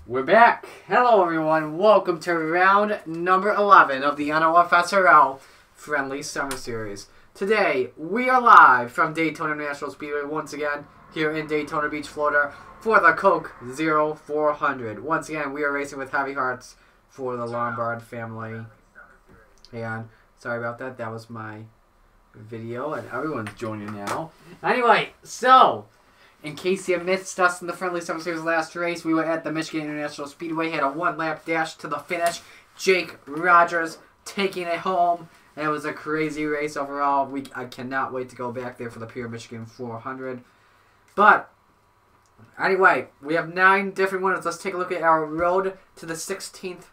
We're back. Hello everyone. Welcome to round number 11 of the NOFSRL Friendly Summer Series. Today, we are live from Daytona International Speedway once again here in Daytona Beach, Florida for the Coke 0400. Once again, we are racing with heavy hearts for the Lombard family. And sorry about that. That was my video and everyone's joining now. Anyway, so in case you missed us in the Friendly Summer Series last race, we were at the Michigan International Speedway, had a one-lap dash to the finish. Jake Rogers taking it home, and it was a crazy race overall. I cannot wait to go back there for the Pure Michigan 400. But anyway, we have 9 different winners. Let's take a look at our road to the 16th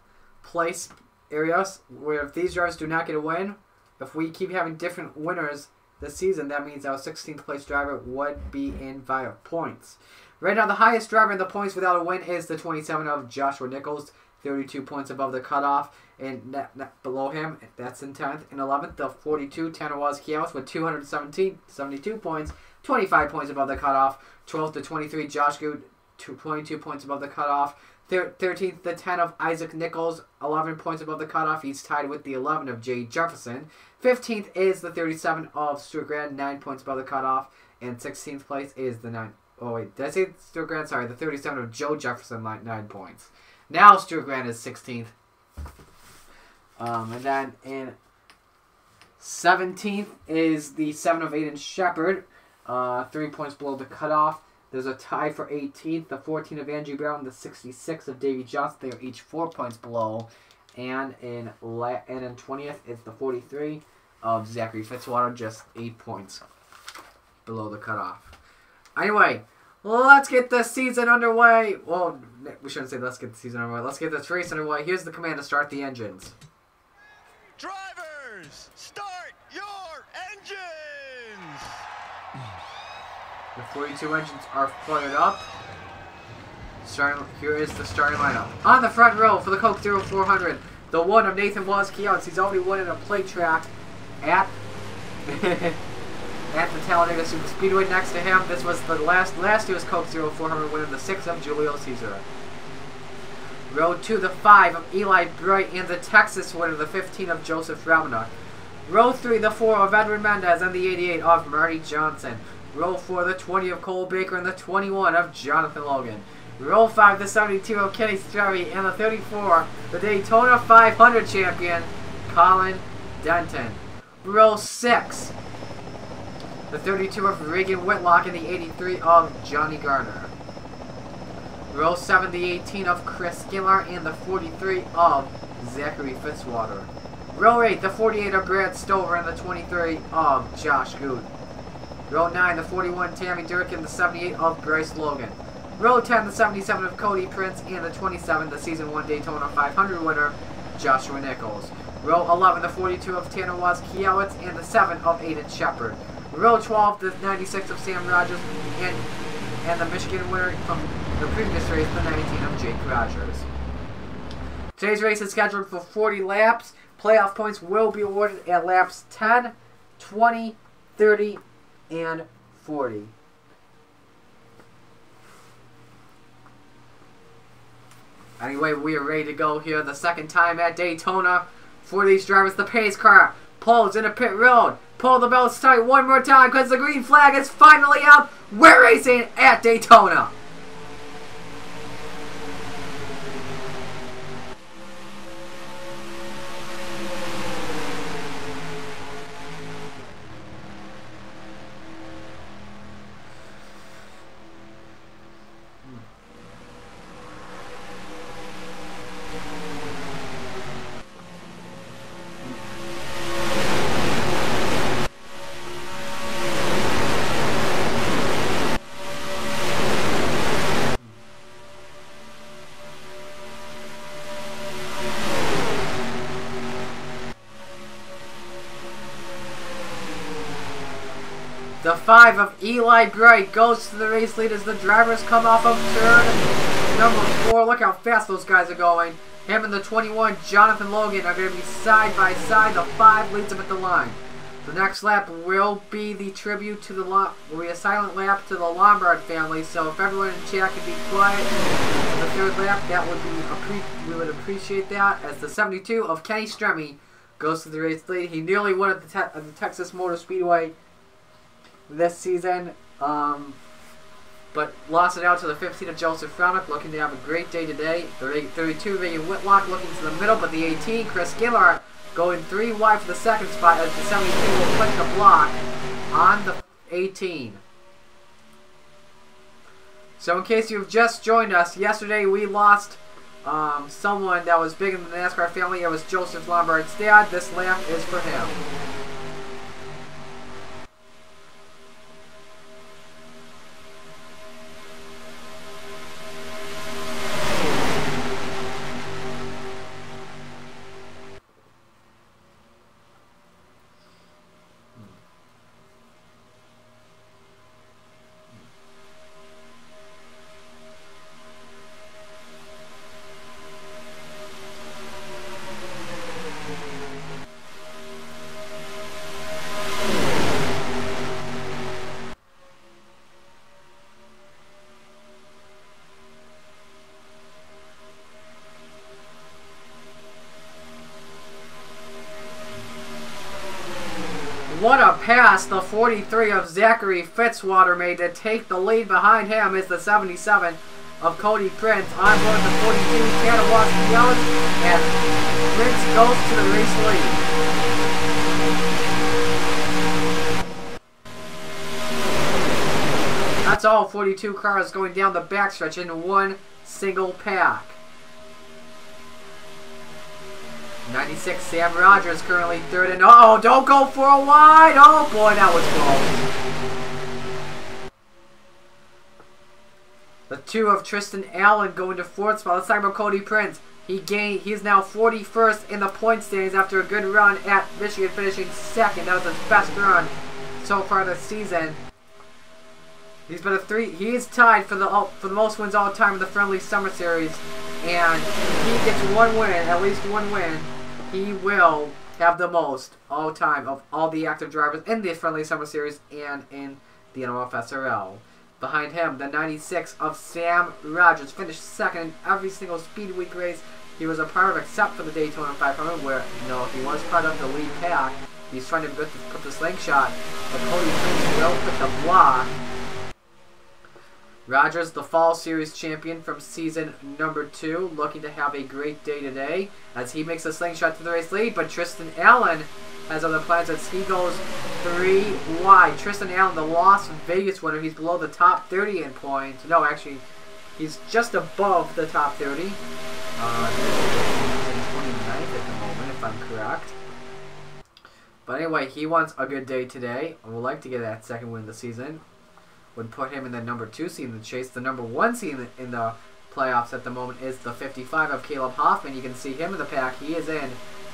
place areas, where if these drivers do not get a win, if we keep having different winners this season, that means our 16th place driver would be in via points. Right now, the highest driver in the points without a win is the 27 of Joshua Nichols, 32 points above the cutoff. And below him, that's in 10th. In 11th, the 42, Tanner Wazkiewicz with 72 points, 25 points above the cutoff. 12th, the 23, Josh Good, 22 points above the cutoff. 13th, the 10 of Isaac Nichols, 11 points above the cutoff. He's tied with the 11 of Jay Jefferson. 15th is the 37 of Stuart Grand, 9 points above the cutoff. And 16th place is the 9... Oh, wait. Did I say Stuart Grand? Sorry, the 37 of Joe Jefferson, 9 points. Now Stuart Grand is 16th. And then in 17th is the 7 of Aiden Shepard, 3 points below the cutoff. There's a tie for 18th, the 14 of Angie Brown, the 66 of Davey Johnson. They are each 4 points below. And in 20th, it's the 43 of Zachary Fitzwater, just 8 points below the cutoff. Anyway, let's get the season underway. Well, we shouldn't say let's get the season underway. Let's get this race underway. Here's the command to start the engines. Drivers, start your engines! The 42 engines are fired up. Here is the starting lineup. On the front row for the Coke 0400, the 1 of Nathan Wazkiewicz. He's already won at a plate track at at the Talladega Super Speedway. Next to him, this was the last year's Coke 0400 winner, the 6 of Julio Caesar. Row 2, the 5 of Eli Bright, and the Texas winner, the 15 of Joseph Ramana. Row 3, the 4 of Edwin Mendez, and the 88 of Marty Johnson. Row 4, the 20 of Cole Baker, and the 21 of Jonathan Logan. Row 5, the 72 of Kenny Strevey, and the 34, the Daytona 500 champion, Colin Denton. Row 6, the 32 of Regan Whitlock, and the 83 of Johnny Garner. Row 7, the 18 of Chris Skiller, and the 43 of Zachary Fitzwater. Row 8, the 48 of Brad Stover, and the 23 of Josh Good. Row 9, the 41 Tammy Durkin, and the 78 of Bryce Logan. Row 10, the 77 of Cody Prince, and the 27, the Season 1 Daytona 500 winner, Joshua Nichols. Row 11, the 42 of Tanner Wazkiewicz, and the 7 of Aiden Shepard. Row 12, the 96 of Sam Rogers, and the Michigan winner from the previous race, the 19 of Jake Rogers. Today's race is scheduled for 40 laps. Playoff points will be awarded at laps 10, 20, 30, and 40. Anyway, we are ready to go here the second time at Daytona for these drivers. The pace car pulls into pit road. Pull the belts tight one more time because the green flag is finally out. We're racing at Daytona. The 5 of Eli Bright goes to the race lead as the drivers come off of turn number 4. Look how fast those guys are going. Him and the 21, Jonathan Logan, are going to be side by side. The 5 leads him at the line. The next lap will be the tribute to will be a silent lap to the Lombard family. So if everyone in chat could be quiet for the third lap, that would be we would appreciate that. As the 72 of Kenny Stremme goes to the race lead. He nearly won at the Texas Motor Speedway this season, but lost it out to the 15 of Joseph Fronick, looking to have a great day today. The 32 Reagan Whitlock looking to the middle, but the 18 Chris Gillard going 3 wide for the second spot as the 72 will click the block on the 18. So in case you've just joined us, yesterday we lost someone that was big in the NASCAR family. It was Joseph Lombard's dad. This lap is for him. What a pass the 43 of Zachary Fitzwater made to take the lead. Behind him is the 77 of Cody Prince. On board the 42, Tanawaski Ellis, and Prince goes to the race lead. That's all 42 cars going down the backstretch in one single pack. 96 Sam Rogers currently third, and oh, don't go for a wide. Oh boy, that was close. The 2 of Tristan Allen going to fourth spot. Let's talk about Cody Prince. He's now 41st in the point standings after a good run at Michigan, finishing second. That was his best run so far this season. He's been he is tied for the most wins all time in the Friendly Summer Series, and if he gets one win, at least one win, he will have the most all time of all the active drivers in the Friendly Summer Series and in the NOFSRL. Behind him, the 96 of Sam Rogers finished second in every single Speed Week race he was a part of, except for the Daytona 500, where he was part of the lead pack. He's trying to put the slingshot, but Cody Prince will put the block. Rogers, the Fall Series champion from season number 2, looking to have a great day today as he makes a slingshot to the race lead, but Tristan Allen has other plans as he goes 3 wide. Tristan Allen, the Las Vegas winner, he's below the top 30 in points. No, actually, he's just above the top 30. He's 29th at the moment, if I'm correct. But anyway, he wants a good day today and would like to get that second win of the season. Would put him in the number 2 seed in the chase. The number 1 seed in the playoffs at the moment is the 55 of Caleb Hoffman. You can see him in the pack. He is in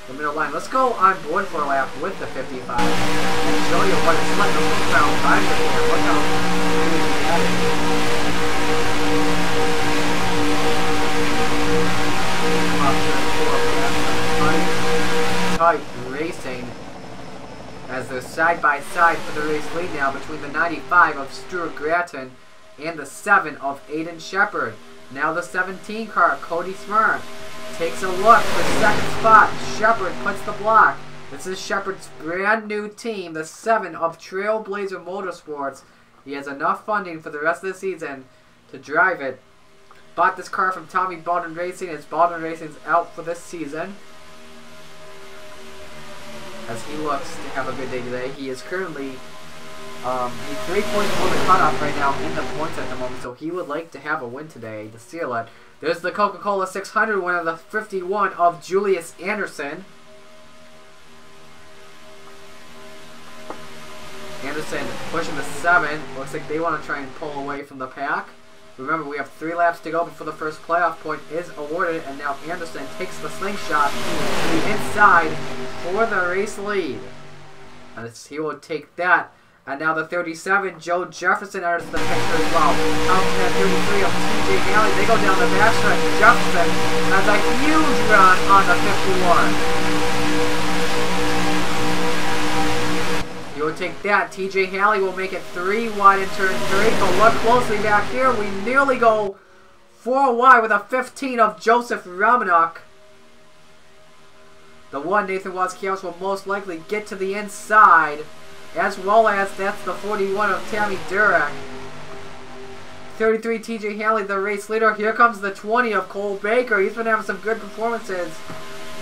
the middle line. Let's go on board for a lap with the 55 and show you what it's like. Look how fine it is. Look how tight racing, as they're side by side for the race lead now between the 95 of Stuart Gratton and the 7 of Aiden Shepard. Now the 17 car, Cody Smart, takes a look for second spot. Shepard puts the block. This is Shepard's brand new team, the 7 of Trailblazer Motorsports. He has enough funding for the rest of the season to drive it. Bought this car from Tommy Baldwin Racing, as Baldwin Racing's out for this season. As he looks to have a good day today. He is currently he's 3 points below the cutoff right now in the points at the moment, so he would like to have a win today to seal it. There's the Coca-Cola 600 winner, the 51 of Julius Anderson. Anderson pushing the 7. Looks like they want to try and pull away from the pack. Remember, we have 3 laps to go before the first playoff point is awarded, and now Anderson takes the slingshot to the inside for the race lead. And he will take that. And now the 37, Joe Jefferson, enters the picture as well. Out to that 33 of TJ Haley. They go down the backstretch. Jefferson has a huge run on the 51. will take that. TJ Haley will make it 3 wide in turn 3. But look closely back here. We nearly go 4 wide with a 15 of Joseph Romanuk. The one, Nathan Wazkiewicz, will most likely get to the inside. As well as that's the 41 of Tammy Durek. 33 TJ Haley, the race leader. Here comes the 20 of Cole Baker. He's been having some good performances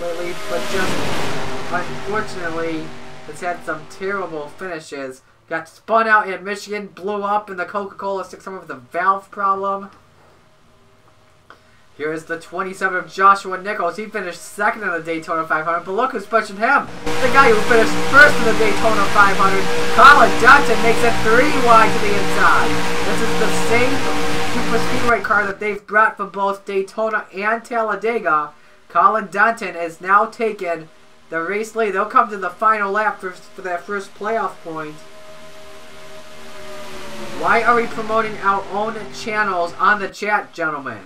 lately, but just unfortunately has had some terrible finishes. Got spun out in Michigan, blew up in the Coca-Cola 600 with a valve problem. Here is the 27 of Joshua Nichols. He finished second in the Daytona 500, but look who's pushing him. The guy who finished first in the Daytona 500. Colin Dutton makes it 3 wide to the inside. This is the same Super Speedway car that they've brought for both Daytona and Talladega. Colin Dutton is now taken the race lead. They'll come to the final lap for that first playoff point. Why are we promoting our own channels on the chat, gentlemen?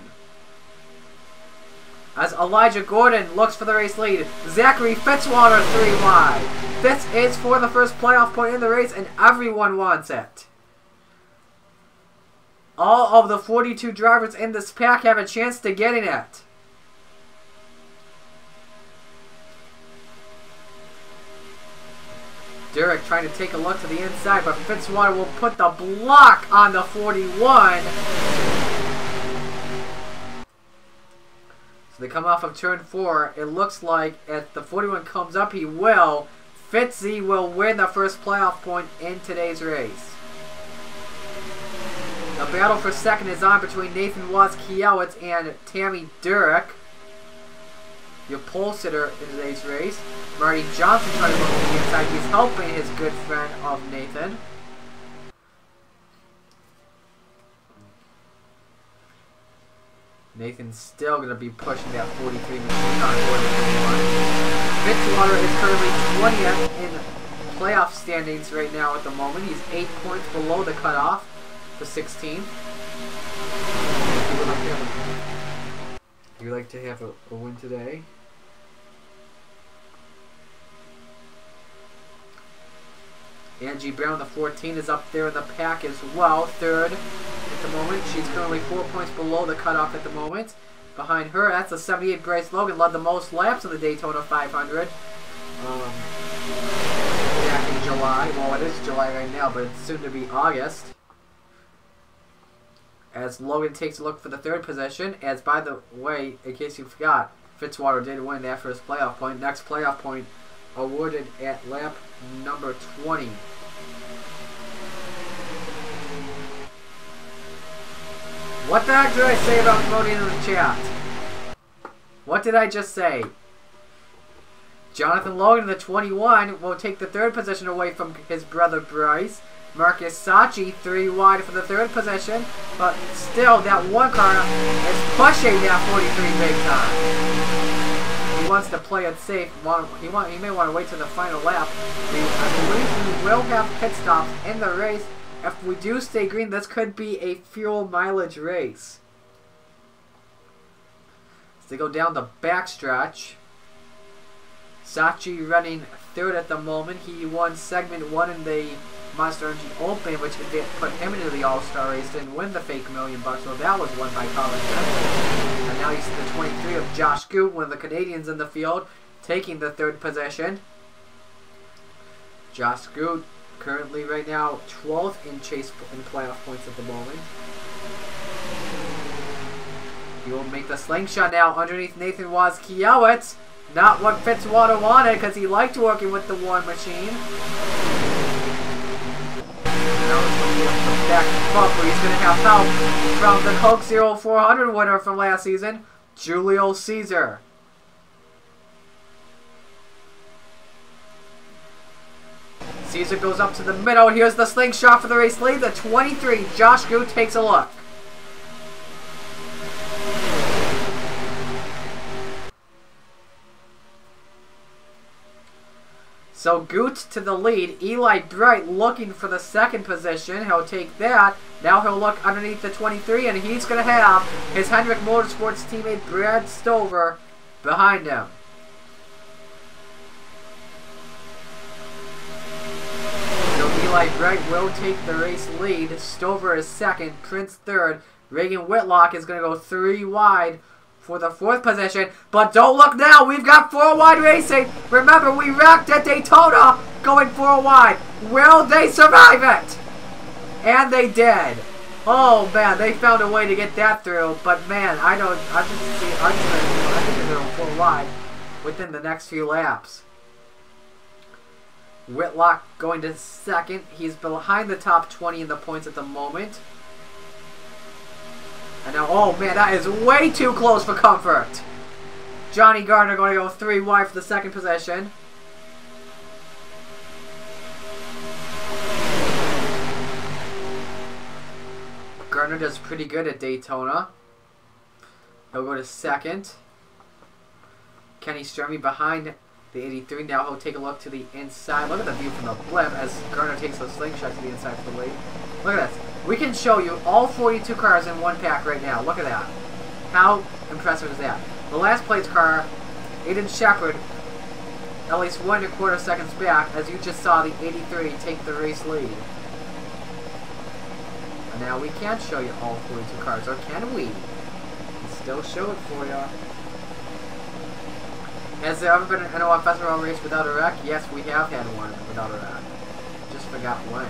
As Elijah Gordon looks for the race lead. Zachary Fitzwater 3 wide. This is for the first playoff point in the race, and everyone wants it. All of the 42 drivers in this pack have a chance to getting it. Derek trying to take a look to the inside, but Fitzwater will put the block on the 41. So they come off of turn 4. It looks like if the 41 comes up, he will. Fitzy will win the first playoff point in today's race. The battle for second is on between Nathan Wazkiewicz and Tammy Durek. Your pole sitter in today's race. Marty Johnson trying to look to the inside. He's helping his good friend of Nathan. Nathan's still going to be pushing that 43 machine on board the 21. Fitzwater is currently 20th in playoff standings right now at the moment. He's 8 points below the cutoff for 16th. You would like to have a win today? Angie Brown, the 14, is up there in the pack as well. Third at the moment. She's currently 4 points below the cutoff at the moment. Behind her, that's a 78 Bryce Logan. Led the most laps in the Daytona 500. Back in July. Well, it is July right now, but it's soon to be August. As Logan takes a look for the third position. As, by the way, in case you forgot, Fitzwater did win that first playoff point. Next playoff point awarded at lap number 20. What the heck did I say about promoting in the chat? What did I just say? Jonathan Logan, the 21, will take the third position away from his brother Bryce. Marcus Sachi 3 wide for the third position, but still that one car is pushing that 43 big time. He wants to play it safe. He may want to wait to the final lap. I believe we will have pit stops in the race. If we do stay green, this could be a fuel mileage race. As they go down the backstretch. Sachi running third at the moment. He won segment 1 in the Monster Energy Open, which put him into the All-Star race. Didn't win the fake $1 million, so that was won by Colin Johnson. And now you see the 23 of Josh Goot, one of the Canadians in the field, taking the third position. Josh Goot currently right now 12th in chase in playoff points at the moment. He will make the slingshot now underneath Nathan Wazkiewicz. Not what Fitzwater wanted, because he liked working with the War Machine. Now it's going to be a back bumper. He's going to have help from the Coke Zero 400 winner from last season, Julio Caesar. Caesar goes up to the middle. Here's the slingshot for the race lead. The 23, Josh Goot, takes a look. So Goot to the lead. Eli Bright looking for the second position. He'll take that. Now he'll look underneath the 23, and he's going to have his Hendrick Motorsports teammate Brad Stover behind him. like Greg will take the race lead. Stover is second, Prince third. Reagan Whitlock is going to go 3 wide for the 4th position. But don't look now, we've got 4 wide racing. Remember, we wrecked at Daytona going 4 wide. Will they survive it? And they did. Oh man, they found a way to get that through. But man, I think they're going 4 wide within the next few laps. Whitlock going to second. He's behind the top 20 in the points at the moment. And now, oh man, that is way too close for comfort. Johnny Gardner going to go 3 wide for the 2nd position. Gardner does pretty good at Daytona. He'll go to 2nd. Kenny Sturmey behind the 83. Now he'll take a look to the inside. Look at the view from the blimp as Gardner takes a slingshot to the inside for the lead. Look at this. We can show you all 42 cars in one pack right now. Look at that. How impressive is that? The last place car, Aiden Shepard, at least 1 1/4 seconds back, as you just saw the 83 take the race lead. And now we can't show you all 42 cars, or can we? We can still show it for you. Has there ever been an NOFSRL race without a wreck? Yes, we have had one without a wreck. Just forgot when.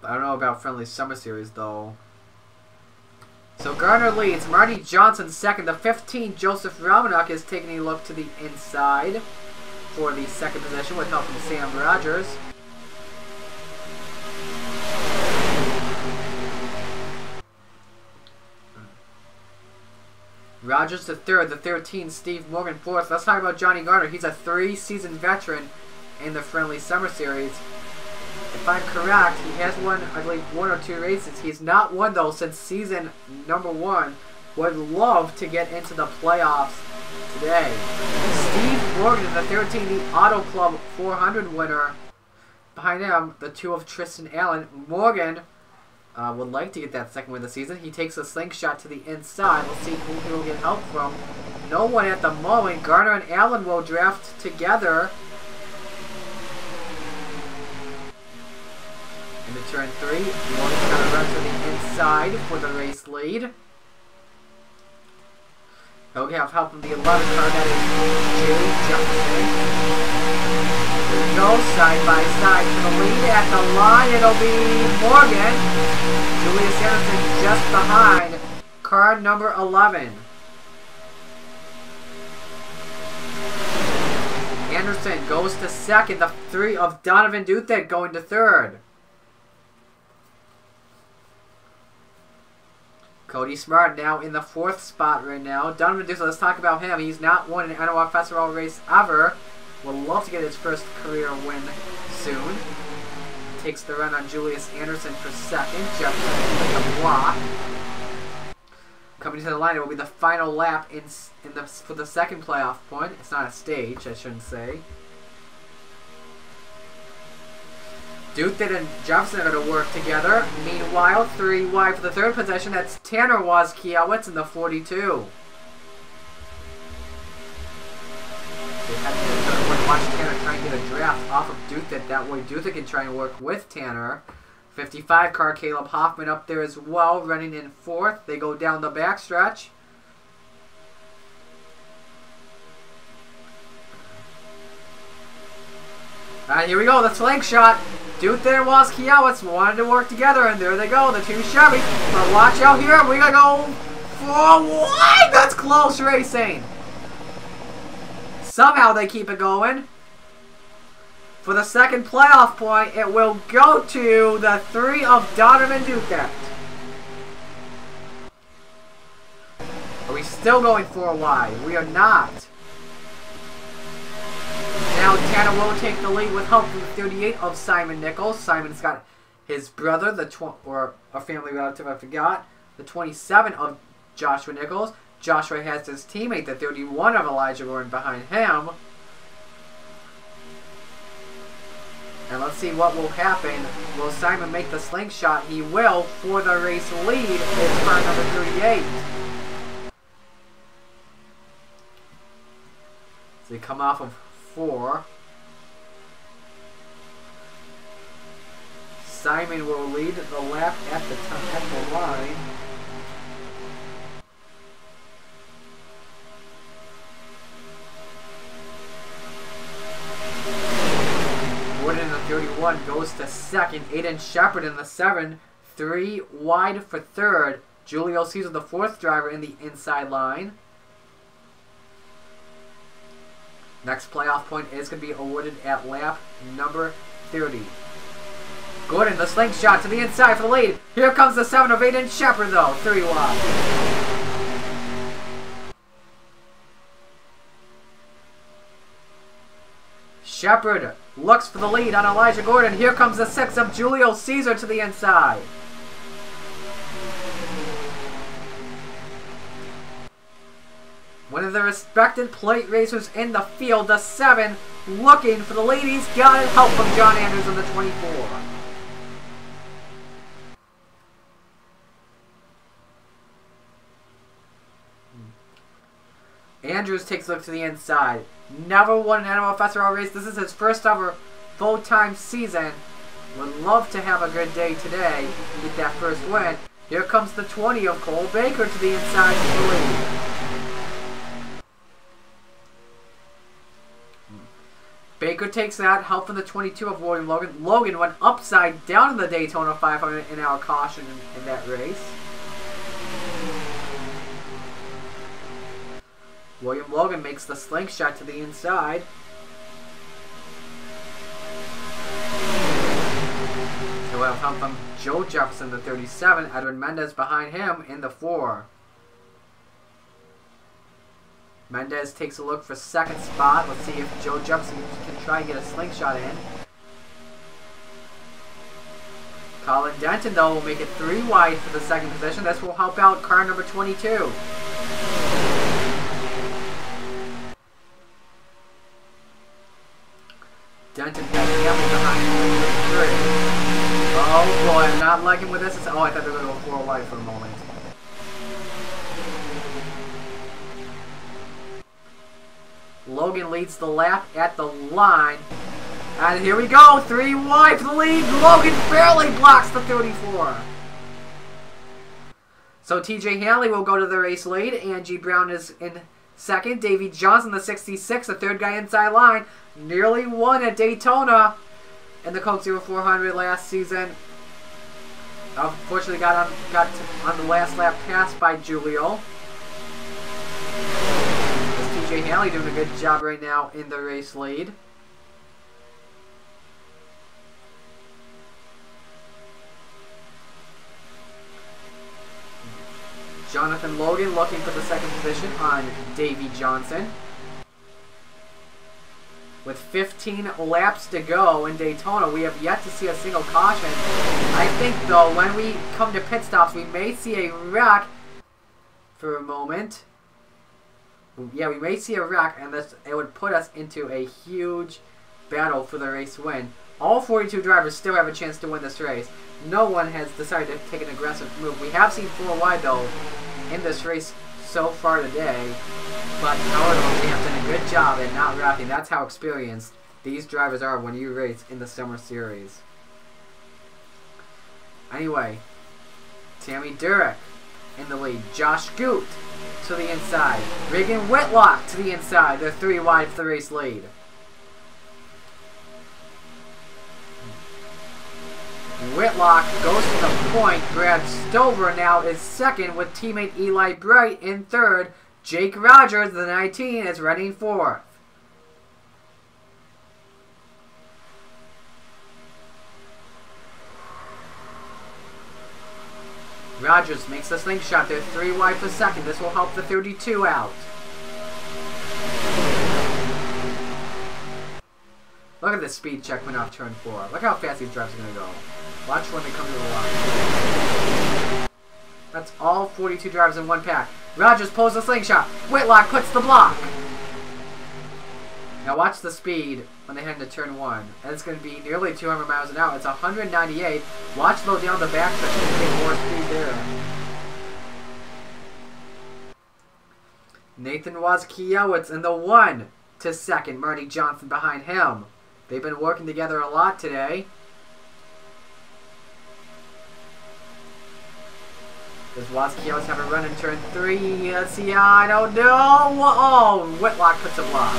I don't know about Friendly Summer Series, though. So Gardner leads. Marty Johnson second. The 15, Joseph Romanuk, is taking a look to the inside for the 2nd position with help from Sam Rogers. Rogers the 3rd. The 13, Steve Morgan 4th. Let's talk about Johnny Gardner. He's a 3-season veteran in the Friendly Summer Series. If I'm correct, he has won, I believe, 1 or 2 races. He's not won, though, since season number 1. Would love to get into the playoffs today. Steve Morgan, the 13, the Auto Club 400 winner. Behind him, the 2 of Tristan Allen. Morgan would like to get that 2nd win of the season. He takes a slingshot to the inside. We'll see who he will get help from. No one at the moment. Gardner and Allen will draft together. Into turn 3, Morgan kind of runs to the inside for the race lead. He'll have help from the 11 car, that is Jay Johnson. Here we go, side by side to the lead. At the line, it'll be Morgan. Julius Anderson just behind car number 11. Anderson goes to 2nd. The 3 of Donovan Duthick going to 3rd. Cody Smart now in the 4th spot right now. Donovan Duthick, let's talk about him. He's not won an NOFSRL race ever. Would love to get his first career win soon. Takes the run on Julius Anderson for 2nd. Jefferson with the block. Coming to the line, it will be the final lap for the 2nd playoff point. It's not a stage, I shouldn't say. Duthick and Jefferson are going to work together. Meanwhile, 3 wide for the 3rd position. That's Tanner Wozkiewicz in the 42. They have to watch Tanner try and get a draft off of Duthick. That way Duthick can try and work with Tanner. 55 car, Caleb Hoffman up there as well, running in 4th. They go down the backstretch. Alright, here we go, the slingshot. Duthick and Wozkiewicz wanted to work together, and there they go, the 2 Chevy. But watch out here, we gotta go for wide. That's close racing. Somehow they keep it going. For the 2nd playoff point, it will go to the 3 of Donovan Duthick. Are we still going 4 wide? We are not. Now Tanner will take the lead with help from the 38 of Simon Nichols. Simon's got his brother, or a family relative, I forgot, the 27 of Joshua Nichols. Joshua has his teammate, the 31 of Elijah Gordon, behind him. And let's see what will happen. Will Simon make the slingshot? He will for the race lead. It's car number 38. They come off of 4. Simon will lead the lap at the line. Gordon in the 31 goes to second. Aiden Shepard in the 7. 3 wide for third. Julio Caesar, the 4th driver, in the inside line. Next playoff point is going to be awarded at lap number 30. Gordon, the slingshot to the inside for the lead. Here comes the 7 of Aiden Shepard, though. 3 wide. Shepard looks for the lead on Elijah Gordon. Here comes the 6 of Julio Caesar to the inside. One of the respected plate racers in the field, the 7, looking for the lead. He's got it. Help from John Andrews in the 24. Andrews takes a look to the inside. Never won an NOFSRL race. This is his first ever full-time season. Would love to have a good day today. Get that first win. Here comes the 20 of Cole Baker to the inside for the lead. Baker takes that. Help from the 22 of William Logan. Logan went upside down in the Daytona 500 in our caution in that race. William Logan makes the slingshot to the inside. He'll have help from Joe Jefferson, the 37. Edwin Mendez behind him in the 4. Mendez takes a look for second spot. Let's see if Joe Jefferson can try and get a slingshot in. Colin Denton, though, will make it 3 wide for the second position. This will help out car number 22. Denton backing up behind 3. Oh boy, I'm not liking with this. Oh, I thought they were going to go 4 wide for a moment. Logan leads the lap at the line. And here we go. 3 wide for the lead. Logan barely blocks the 34. So TJ Hanley will go to the race lead. Angie Brown is in second. Davey Johnson, the 66, the 3rd guy inside line. Nearly won at Daytona in the Coke 0400 last season. Unfortunately got on the last lap passed by Julio. TJ Hanley doing a good job right now in the race lead. Jonathan Logan looking for the second position on Davey Johnson. With 15 laps to go in Daytona, we have yet to see a single caution. I think, though, when we come to pit stops, we may see a wreck for a moment. Yeah, we may see a wreck, and it would put us into a huge battle for the race win. All 42 drivers still have a chance to win this race. No one has decided to take an aggressive move. We have seen 4 wide, though, in this race so far today. But, however, we have done a good job at not wrecking. That's how experienced these drivers are when you race in the Summer Series. Anyway, Tammy Durek in the lead. Josh Goot to the inside. Regan Whitlock to the inside. They're 3 wide for the race lead. Whitlock goes to the point. Brad Stover now is second with teammate Eli Bright in third. Jake Rogers, the 19, is running 4th. Rogers makes the slingshot. They're 3 wide for second. This will help the 32 out. Look at the speed check when off turn 4. Look how fast these drivers are going to go. Watch when they come to the line. That's all 42 drivers in one pack. Rogers pulls the slingshot. Whitlock puts the block. Now watch the speed when they head into turn 1. And it's going to be nearly 200 miles an hour. It's 198. Watch though down the back section to get more speed there. Nathan Wazkiewicz in the 1. to second. Marty Johnson behind him. They've been working together a lot today. Does Waskios have a run in turn 3? Let's see, I don't know. Oh, Whitlock puts a block.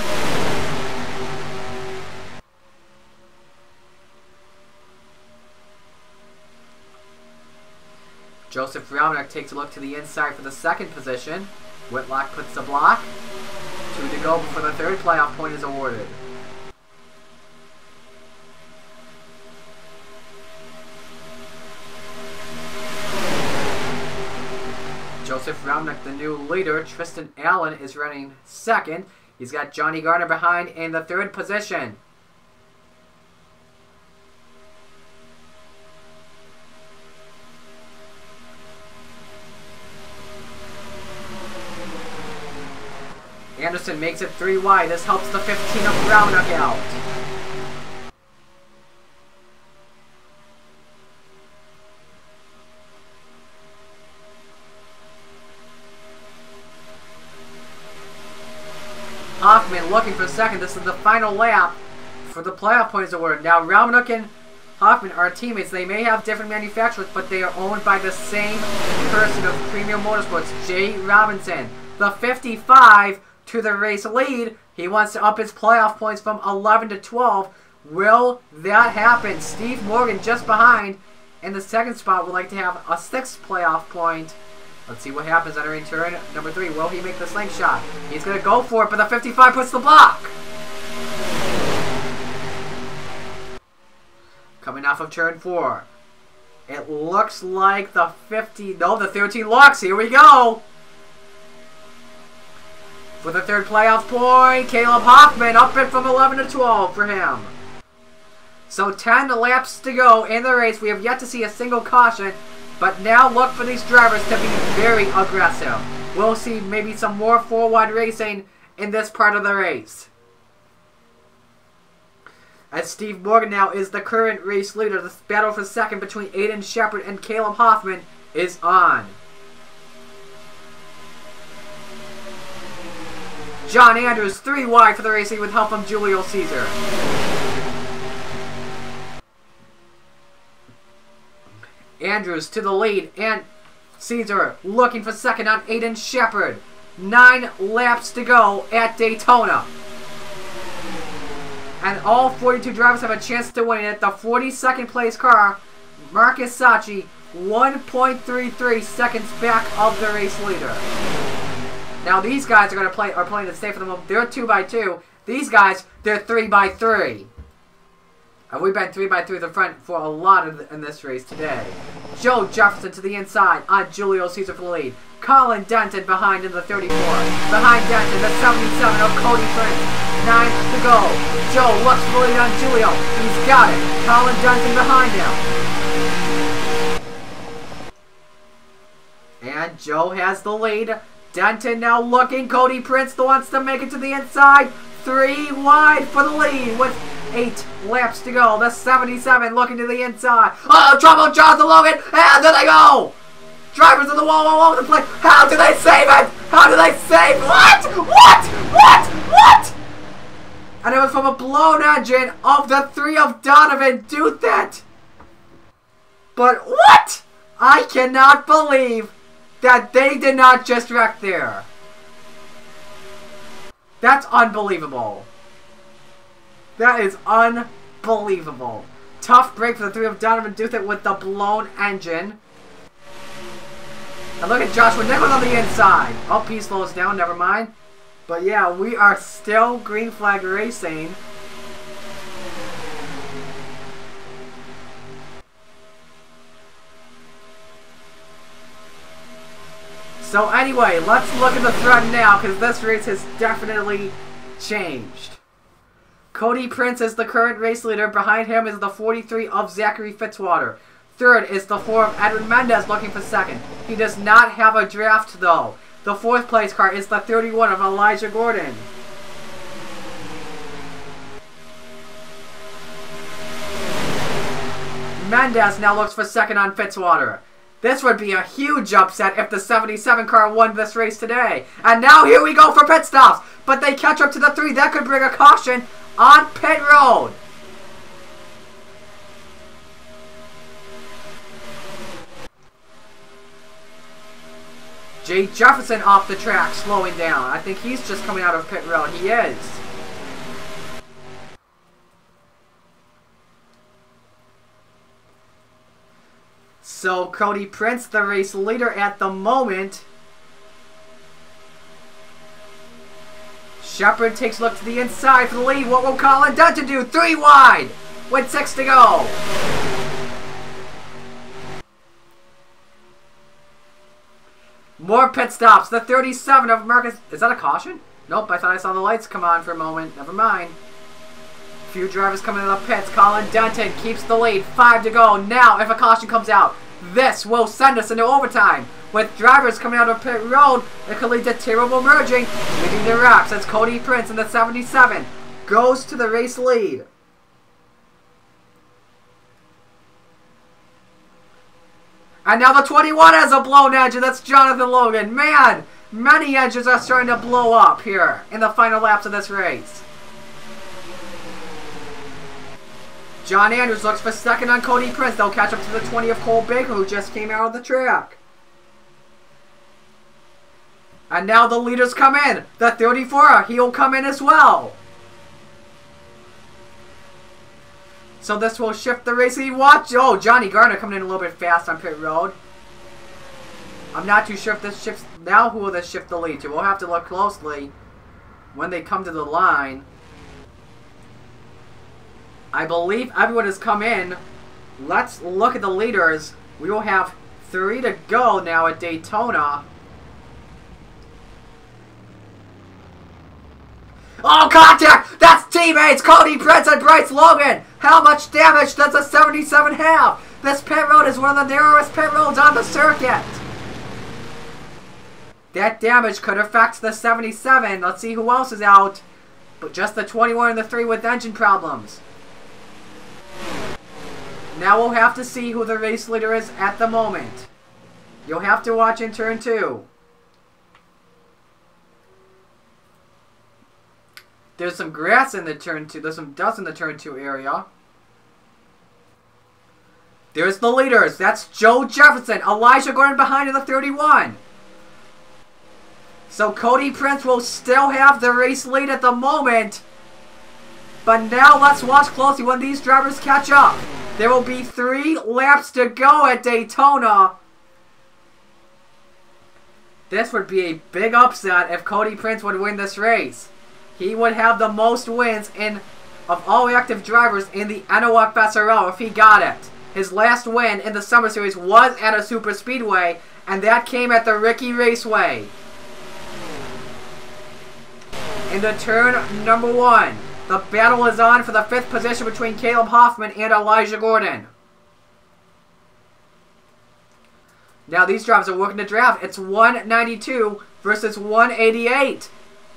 Joseph Raumnek takes a look to the inside for the second position. Whitlock puts the block. 2 to go before the third playoff point is awarded. Joseph Raumnek, the new leader. Tristan Allen is running second. He's got Johnny Garner behind in the third position. Anderson makes it 3 wide. This helps the 15 of Raumnek out. Hoffman looking for second. This is the final lap for the playoff points award. Now, Raumnek and Hoffman are teammates. They may have different manufacturers, but they are owned by the same person of Premium Motorsports, Jay Robinson. The 55 to the race lead. He wants to up his playoff points from 11 to 12. Will that happen? Steve Morgan just behind in the second spot would like to have a 6th playoff point. Let's see what happens entering turn number 3. Will he make the slingshot? He's going to go for it, but the 55 puts the block. Coming off of turn 4. It looks like the 50... No, the 13 locks. Here we go. For the third playoff point, Caleb Hoffman up it from 11 to 12 for him. So 10 laps to go in the race. We have yet to see a single caution. But now look for these drivers to be very aggressive. We'll see maybe some more 4-wide racing in this part of the race. As Steve Morgan now is the current race leader, the battle for second between Aiden Shepard and Caleb Hoffman is on. John Andrews 3 wide for the racing with help from Julio Caesar. Andrews to the lead, and Caesar looking for second on Aiden Shepard. 9 laps to go at Daytona. And all 42 drivers have a chance to win it. The 42nd place car, Marcus Sachi, 1.33 seconds back of the race leader. Now these guys are playing to stay for the moment. They're 2x2. These guys, they're 3x3. And we've been 3x3 at the front for a lot in this race today. Joe Jefferson to the inside on Julio Caesar for the lead. Colin Denton behind in the 34. Behind Denton, the 77 of Cody Prince. 9 to go. Joe looks for the lead on Julio. He's got it. Colin Denton behind him. And Joe has the lead. Denton now looking. Cody Prince wants to make it to the inside. 3 wide for the lead with 8 laps to go. The 77 looking to the inside. Oh, trouble, Jonathan Logan. And there they go. Drivers in the wall all over the place. How do they save it? How do they save? What? What? What? What? And it was from a blown engine of the 3 of Donovan Duthet. But what? I cannot believe that they did not just wreck there. That's unbelievable. That is unbelievable. Tough break for the 3 of Donovan Duthet with the blown engine. And look at Joshua Nichols on the inside. Oh, he slows down, never mind. But yeah, we are still green flag racing. So anyway, let's look at the thread now, because this race has definitely changed. Cody Prince is the current race leader. Behind him is the 43 of Zachary Fitzwater. Third is the 4 of Edwin Mendez looking for second. He does not have a draft though. The 4th place car is the 31 of Elijah Gordon. Mendez now looks for second on Fitzwater. This would be a huge upset if the 77 car won this race today. And now here we go for pit stops. but they catch up to the 3. That could bring a caution on pit road. Jay Jefferson off the track, slowing down. I think he's just coming out of pit road. He is. So Cody Prince, the race leader at the moment. Shepard takes a look to the inside for the lead. What will Colin Dunton do? 3 wide with 6 to go. More pit stops. The 37 of Marcus. Is that a caution? Nope, I thought I saw the lights come on for a moment. Never mind. Few drivers coming into the pits. Colin Dunton keeps the lead. 5 to go. Now, if a caution comes out, this will send us into overtime. With drivers coming out of pit road, it could lead to terrible merging, leading to wrecks as Cody Prince in the 77 goes to the race lead. And now the 21 has a blown engine. That's Jonathan Logan. Man, many engines are starting to blow up here in the final laps of this race. John Andrews looks for second on Cody Prince. They'll catch up to the 20 of Cole Baker, who just came out of the track. And now the leaders come in. The 34, he'll come in as well. So this will shift the race lead. Watch. Oh, Johnny Garner coming in a little bit fast on pit road. I'm not too sure if this shifts. Now who will this shift the lead to? We'll have to look closely when they come to the line. I believe everyone has come in. Let's look at the leaders. We will have 3 to go now at Daytona. Oh, contact! That's teammates Cody Prince and Bryce Logan. How much damage does the 77 have? This pit road is one of the narrowest pit roads on the circuit. That damage could affect the 77. Let's see who else is out. But just the 21 and the 3 with engine problems. Now we'll have to see who the race leader is at the moment. You'll have to watch in turn 2. There's some grass in the turn 2. There's some dust in the turn 2 area. There's the leaders. That's Joe Jefferson. Elijah Gordon behind in the 31. So Cody Prince will still have the race lead at the moment. But now let's watch closely when these drivers catch up. There will be 3 laps to go at Daytona. This would be a big upset if Cody Prince would win this race. He would have the most wins of all active drivers in the NOFSRL if he got it. His last win in the Summer Series was at a super speedway, and that came at the Ricky Raceway. Into turn number 1. The battle is on for the 5th position between Caleb Hoffman and Elijah Gordon. Now these drivers are working to draft. It's 192 versus 188.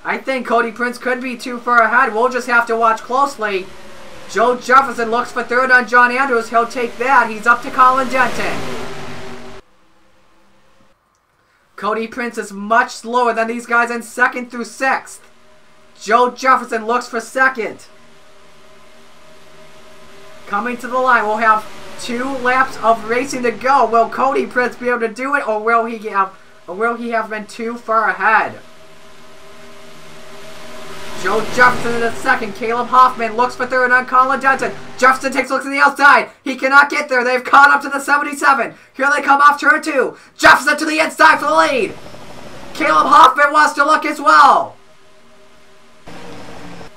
I think Cody Prince could be too far ahead. We'll just have to watch closely. Joe Jefferson looks for 3rd on John Andrews. He'll take that. He's up to Colin Denton. Cody Prince is much slower than these guys in 2nd through 6th. Joe Jefferson looks for 2nd. Coming to the line, we'll have 2 laps of racing to go. Will Cody Prince be able to do it, or will he have been too far ahead? Joe Jefferson in the 2nd. Caleb Hoffman looks for 3rd on Colin Denton. Jefferson takes a look to the outside. He cannot get there. They've caught up to the 77. Here they come off turn 2. Jefferson to the inside for the lead. Caleb Hoffman wants to look as well.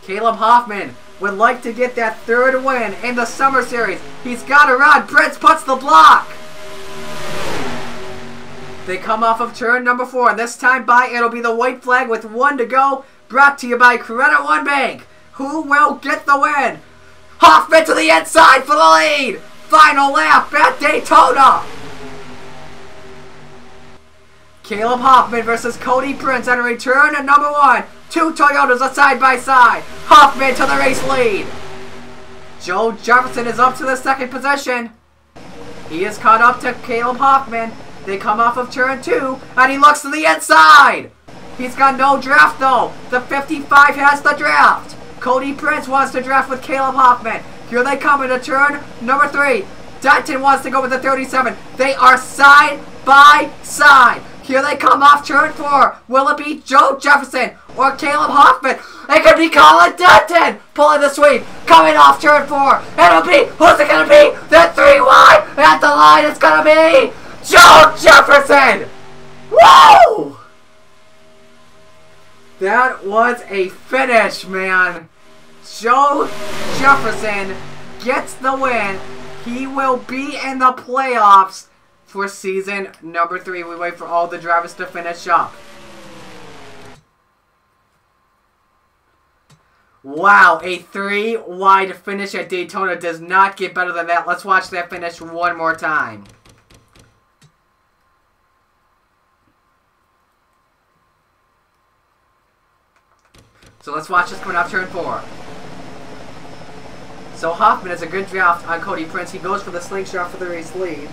Caleb Hoffman would like to get that 3rd win in the Summer Series. He's got to run. Prince puts the block. They come off of turn number 4. This time by, it'll be the white flag with 1 to go. Brought to you by Credit One Bank. Who will get the win? Hoffman to the inside for the lead. Final lap at Daytona. Caleb Hoffman versus Cody Prince entering turn number 1. 2 Toyotas are side by side. Hoffman to the race lead. Joe Jefferson is up to the 2nd position. He is caught up to Caleb Hoffman. They come off of turn 2, and he looks to the inside. He's got no draft though. The 55 has the draft. Cody Prince wants to draft with Caleb Hoffman. Here they come into turn number 3. Denton wants to go with the 37. They are side by side. Here they come off turn 4. Will it be Joe Jefferson or Caleb Hoffman? It could be Colin Denton pulling the sweep. Coming off turn 4. It'll be, who's it going to be? The 3 wide at the line. It's going to be Joe Jefferson. Woo! That was a finish, man. Joe Jefferson gets the win. He will be in the playoffs for season number 3. We wait for all the drivers to finish up. Wow, a 3 wide finish at Daytona does not get better than that. Let's watch that finish one more time. So let's watch this coming off turn 4. So Hoffman has a good draft on Cody Prince. He goes for the slingshot for the race lead.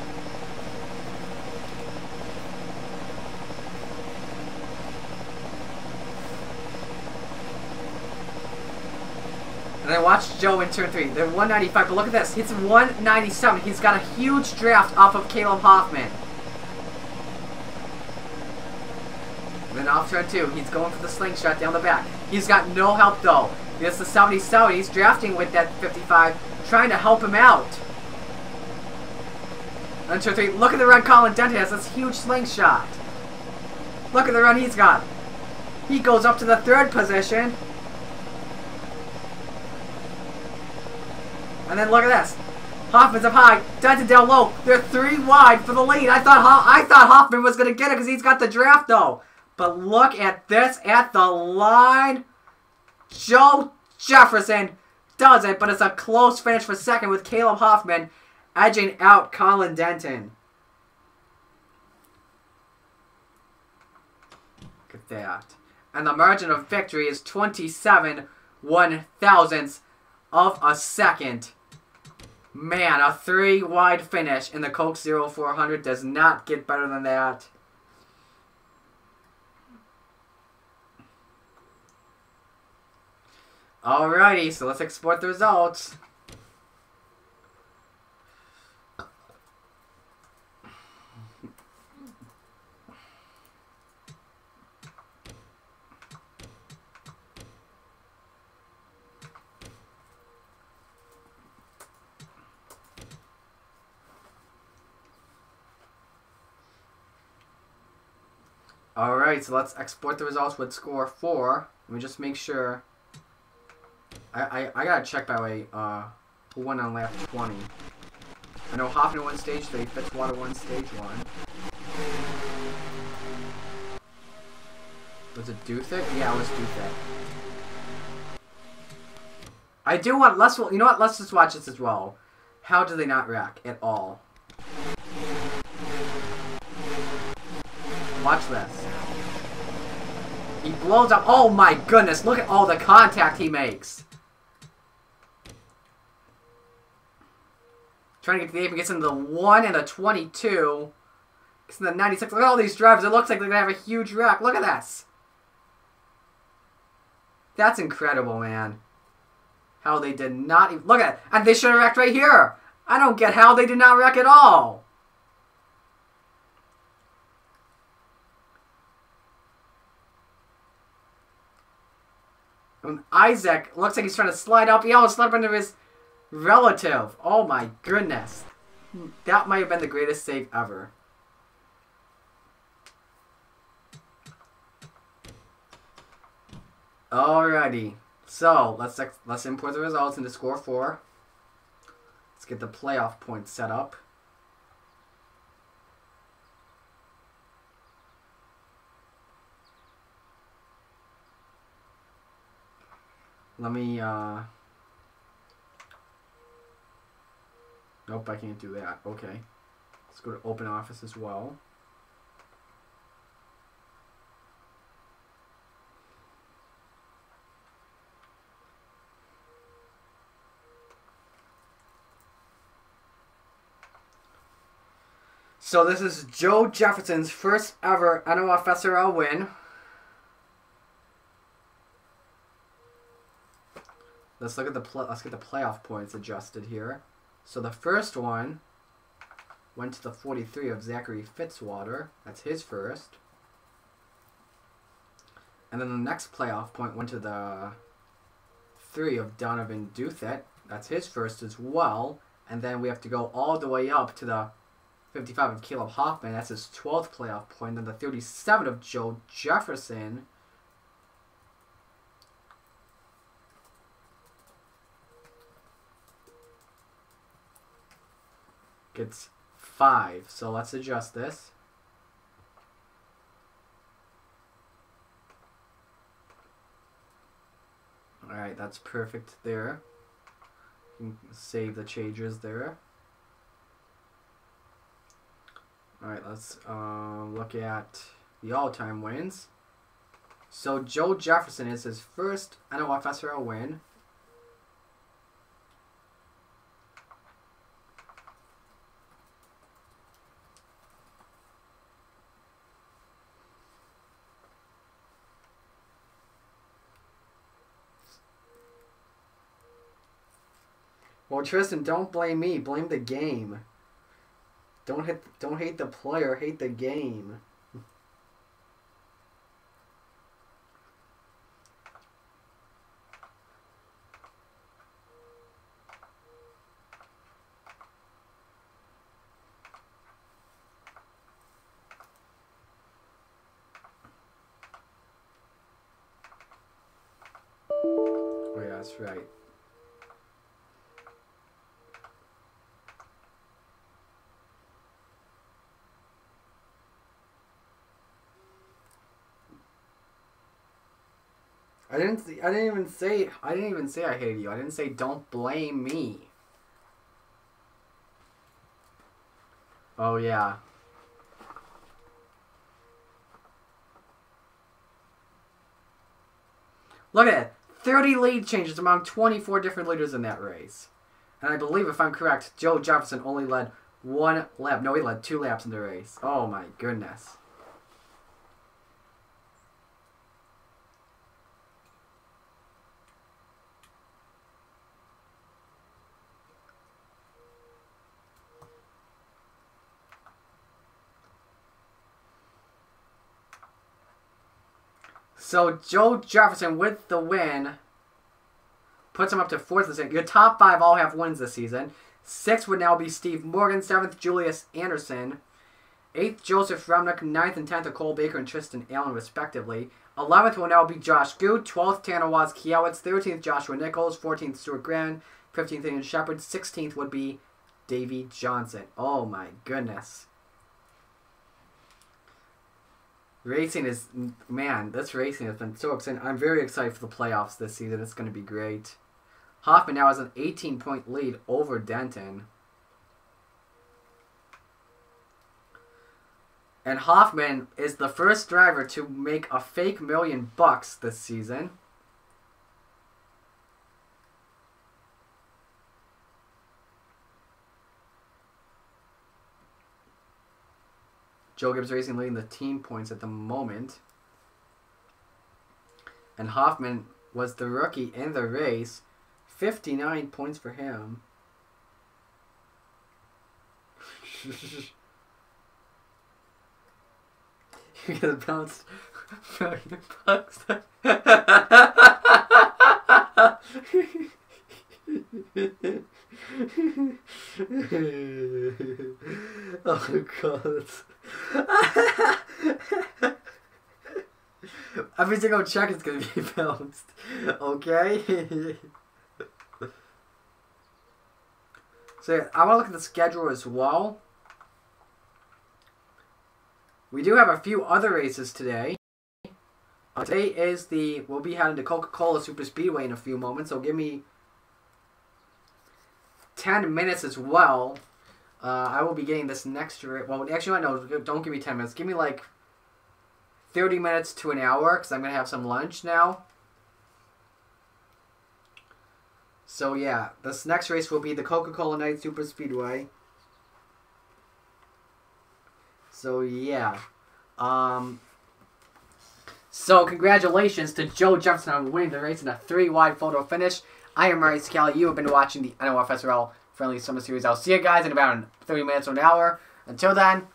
And then watch Joe in turn 3. They're 195, but look at this. It's 197. He's got a huge draft off of Caleb Hoffman. And then off turn 2, he's going for the slingshot down the back. He's got no help though. It's the 77. He's drafting with that 55, trying to help him out. On turn 3, look at the run Colin Denton has. This huge slingshot. Look at the run he's got. He goes up to the 3rd position. And then look at this. Hoffman's up high, Denton down low. They're 3 wide for the lead. I thought Hoffman was going to get it because he's got the draft though. But look at this at the line. Joe Jefferson does it, but it's a close finish for 2nd with Caleb Hoffman edging out Colin Denton. Look at that. And the margin of victory is 27 1/1000ths of a second. Man, a 3 wide finish in the Coke 0400 does not get better than that. Alrighty, so let's export the results. Alright, so let's export the results with score 4. Let me just make sure. I gotta check by the way, who won on lap 20. I know Hoffman won stage 3, Fitzwater won stage 1. Was it Duthick? Yeah, it was Duthick. I do want, you know what, let's just watch this as well. How do they not wreck at all? Watch this. He blows up, oh my goodness, look at all the contact he makes. Trying to get to the 8, but gets into the 1 and the 22. Gets into the 96. Look at all these drivers. It looks like they're going to have a huge wreck. Look at this. That's incredible, man. How they did not even... Look at it. And they should have wrecked right here. I don't get how they did not wreck at all. And Isaac looks like he's trying to slide up. He almost slid up into his... relative. Oh my goodness. That might have been the greatest save ever. Alrighty. So, let's import the results into score 4. Let's get the playoff points set up. Let me nope, I can't do that. Okay. Let's go to Open Office as well. So this is Joe Jefferson's first ever NOFSRL win. let's get the playoff points adjusted here. So the first one went to the 43 of Zachary Fitzwater. That's his first. And then the next playoff point went to the 3 of Donovan Duthet. That's his first as well. And then we have to go all the way up to the 55 of Caleb Hoffman. That's his 12th playoff point. Then the 37 of Joe Jefferson. Gets 5. So let's adjust this. Alright, that's perfect there. You can save the changes there. Alright, let's look at the all-time wins. So Joe Jefferson is his first NOFSRL win. Well, Tristan, don't blame me. Blame the game. Don't hate the player. Hate the game. Oh yeah, that's right. I didn't even say I hated you. I didn't say don't blame me. Oh yeah. Look at it. 30 lead changes among 24 different leaders in that race. And I believe, if I'm correct, Joe Jefferson only led 1 lap. No, he led 2 laps in the race. Oh my goodness. So Joe Jefferson with the win puts him up to 4th this season. Your top 5 all have wins this season. 6th would now be Steve Morgan. 7th, Julius Anderson. 8th, Joseph Remnick. 9th and 10th are Cole Baker and Tristan Allen, respectively. 11th will now be Josh Good. 12th, Tanner Waz-Kiewicz. 13th, Joshua Nichols. 14th, Stuart Grand. 15th, Ian Shepard. 16th would be Davey Johnson. Oh my goodness. Racing is, man, this racing has been so exciting. I'm very excited for the playoffs this season. It's going to be great. Hoffman now has an 18-point lead over Denton. And Hoffman is the first driver to make a fake $1 million this season. Joe Gibbs Racing leading the team points at the moment. And Hoffman was the rookie in the race. 59 points for him. You're gonna bounce $1 million. Oh god. Every single check is gonna be bounced. Okay? So yeah, I want to look at the schedule as well. We do have a few other races today. Today is we'll be heading to Coca-Cola Super Speedway in a few moments, so give me 10 minutes as well. I will be getting this next race. Well, actually, no, don't give me 10 minutes. Give me like 30 minutes to an hour, because I'm going to have some lunch now. So yeah, this next race will be the Coca-Cola Night Super Speedway. So yeah. So congratulations to Joe Jefferson on winning the race in a 3-wide photo finish. I am Murray Scally. You have been watching the NOFSRL Friendly Summer Series. I'll see you guys in about 30 minutes or an hour. Until then,